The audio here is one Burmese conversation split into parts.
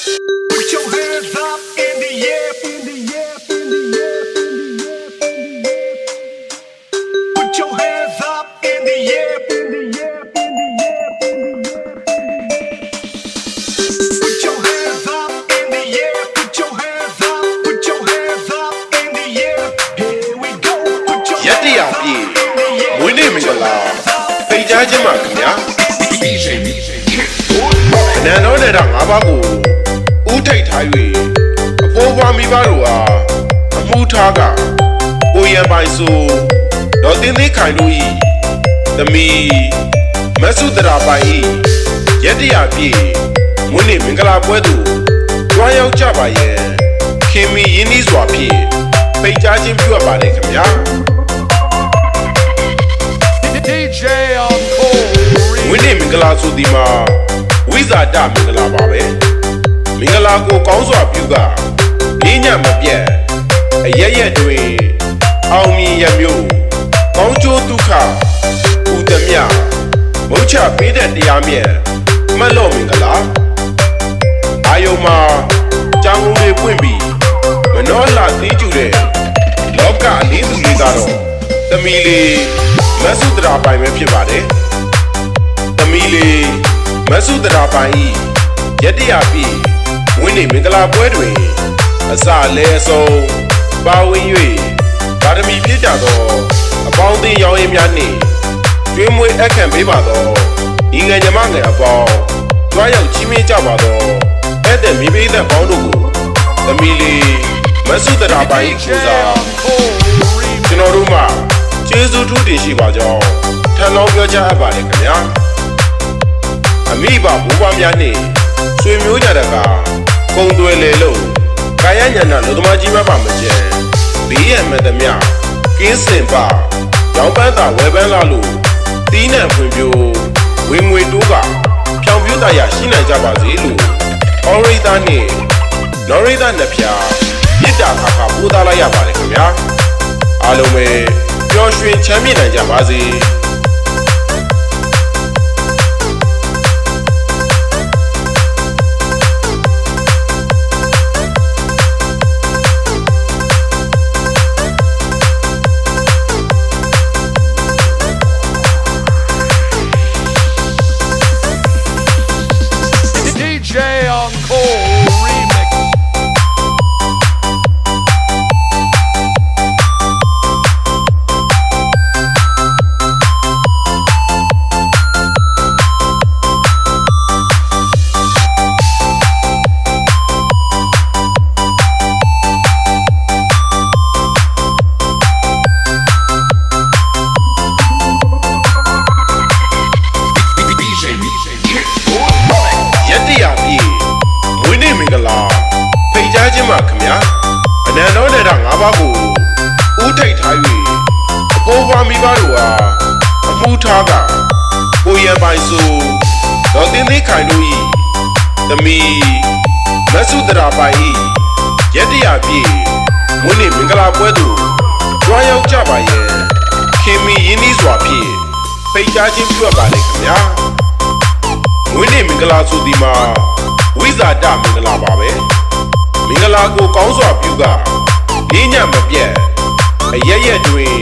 Put your hands up in the air, in the air, in the air, in the air, in the air. Put your hands up in the air, in the air, in the air, in the air. Put your hands up in the air, put your hands up, put your hands up in the air. Here we go. Put your hands up in the air. မွေးနေ့မင်္ဂလာဖိတ်ကြားခြင်းပါခင်ဗျာနန်တော်နေတာ၅ပါးကိုဥထိတ်ထား၍အဖိုးဘွားမိဘတို့ဟာအမှုထားကကိုရံပိုင်ဆိုတော်တင်းသေးခိုင်တို့ဤသမီးမဆုတရာပိုင်ဤရက်တရာပြည့်မွေးနေ့မင်္ဂလာပွဲသို့ကြွားရောက်ကြပါရဲ့ခင်မီရင်းနှီးစွာဖြင့်ဖိတ်ကြားခြင်းပြုအပ်ပါတယ်ခင်ဗျာDJ on call ဝင်းနေမင်္ဂလာဆိုဒီမှာဝိဇာတမင်္ဂလာပါပဲမင်္ဂလာကိုကောင်းစွာပြုကပြင်းညမပြတ်အရရက်တွင်အောင်မြင်ရမျိုးကောင်းကျိုးဒုက္ခဥဒမြမုတ်ချပေးတဲ့တရားမြတ်မှတ်လို့မင်္ဂလာအာယုံမှာကြောင်းကုန်တွေပွင့်ပြီးမနှောလာသေးကျူတဲ့လောကအလင်းသူလေးကတော့သမီးလေးမဆုတရာပိုင်ပဲဖြစ်ပါတယ်သမီးလေးမဆုတရာပိုင်ဤရက်တရာပြည့်ဝင်းနေမင်္ဂလာပွဲတွင်အစလဲအဆုံးပါဝင်၍ဗာဒမီဖြစ်ကြသောအပေါင်းအသင်းရောင်းရင်းများနှင့်ကျွေးမွေးအခမ်းပေးပါသောညီငယ်ညီမငယ်အပေါင်းကြွားရောက်ချီးမြှင့်ကြပါသောဧည့်သည်မိဘသက်ပေါင်းတို့ကိုသမီးလေးမဆုတရာပိုင်ကိုစားကျွန်တော်တို့မှကျေးဇူးထူးတင်ရှိပါကြောင်းထပ်လောင်းပြောကြားအပ်ပါတယ်ခင်ဗျာအမိဘဘိုးဘွားများနှင့်ဆွေမျိုးကြတဲ့ကကုံသွဲလေလို့ကာယညနာလူသမားကြီးမပါမကျန်ဘေးရန်မဲ့သမျှကင်းစင်ပါရောင်းပန်းသာဝယ်ပန်းလာလို့တီးနှံဖွံ့ဖြိုးဝင်ငွေတိုးကဖြောင်ပြူးတရရှိနိုင်ကြပါစေလို့အော်ရိတာနှင့်နော်ရိတာနှစ်ဖြာမြစ်တာခါခါပိုးသားလိုက်ရပါတယ်ခင်ဗျာအားလုံးပဲပျော်ရွှင်ချမ်းမြေ့နိုင်ကြပါစေDJ on call remixရက်တရာပြည့်မွေးနေ့မင်္ဂလာဖိတ်ကြားခြင်းပါခင်ဗျာအနန္တောနေတာ၅ပါးကိုဥထိတ်ထား၍အဖိုးဘွားမိဘတို့ဟာအမှုထားကကိုရံပိုင်ဆိုတော်တင်းသေးခိုင်တို့ဤသမီးမဆုတရာပိုင်ဤရက်တရာပြည့်မွေးနေ့မင်္ဂလာပွဲသို့ကြွားရောက်ကြပါရဲ့ခင်မီရင်းနှီးစွာဖြင့်ဖိတ်ကြားခြင်းပြုအပ်ပါလေခင်ဗျာဝင်းနေမင်္ဂလာဆိုဒီမှာဝိဇာတမင်္ဂလာပါပဲမင်္ဂလာကိုကောင်းစွာပြုကပြင်းညမပြတ်အရရက်တွင်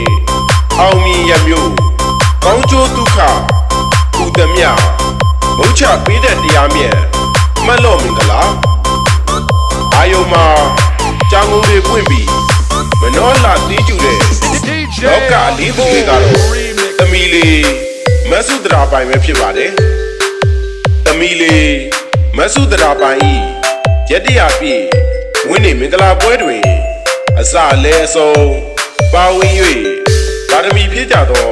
အောင်မြင်ရမျိုးကောင်းကျိုးဒုက္ခဥဒမြမုတ်ချပေးတဲ့တရားမြတ်မှတ်လို့မင်္ဂလာအာယုံမှာကြောင်းကုန်တွေပွင့်ပြီးမနှောလာသေးကျူတဲ့လောကအလင်းသူလေးကတော့သမီးလေးမဆုတရာပိုင်ပဲဖြစ်ပါတယ်သမီးလေးမဆုတရာပိုင်ဤရက်တရာပြည့်ဝင်းနေမင်္ဂလာပွဲတွင်အစလဲအဆုံးပါဝင်၍ဗာဒမီဖြစ်ကြသော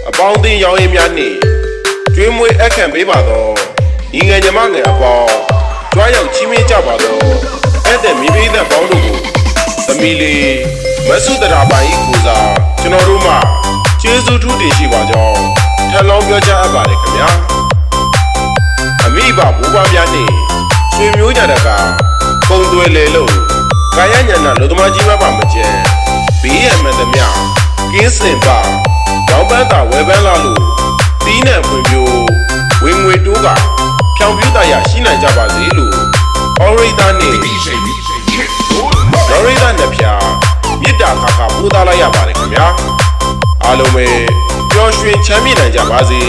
အပေါင်းအသင်းရောင်းရင်းများနှင့်ကျွေးမွေးအခမ်းပေးပါသောညီငယ်ညီမငယ်အပေါင်းကြွားရောက်ချီးမြှင့်ကြပါသောဧည့်သည်မိဘသက်ပေါင်းတို့ကိုသမီးလေးမဆုတရာပိုင်ဤကိုစားကျွန်တော်တို့မှကျေးဇူးထူးတင်ရှိပါကြောင်းထပ်လောင်းပြောကြားအပ်ပါတယ်ခင်ဗျာအမိဘဘိုးဘွားများနှင့်ဆွေမျိုးကြတဲ့ကကုံသွဲလေလို့ကာယညနာလူသမားကြီးမပါမကျန်ဘေးရန်မဲ့သမျှကင်းစင်ပါရောင်းပန်းသာဝယ်ပန်းလာလို့တီးနှံဖွံ့ဖြိုးဝင်ငွေတိုးကဖြောင်ပြူးတရရှိနိုင်ကြပါစေလို့ လောရိသားနဲ့လောရိသားနှစ်ဖြာမြစ်တာခါခါပိုးသားလိုက်ရပါတယ်ခင်ဗျာအားလုံးပဲပျော်ရွှင်ချမ်းမြေ့နိုင်ကြပါစေ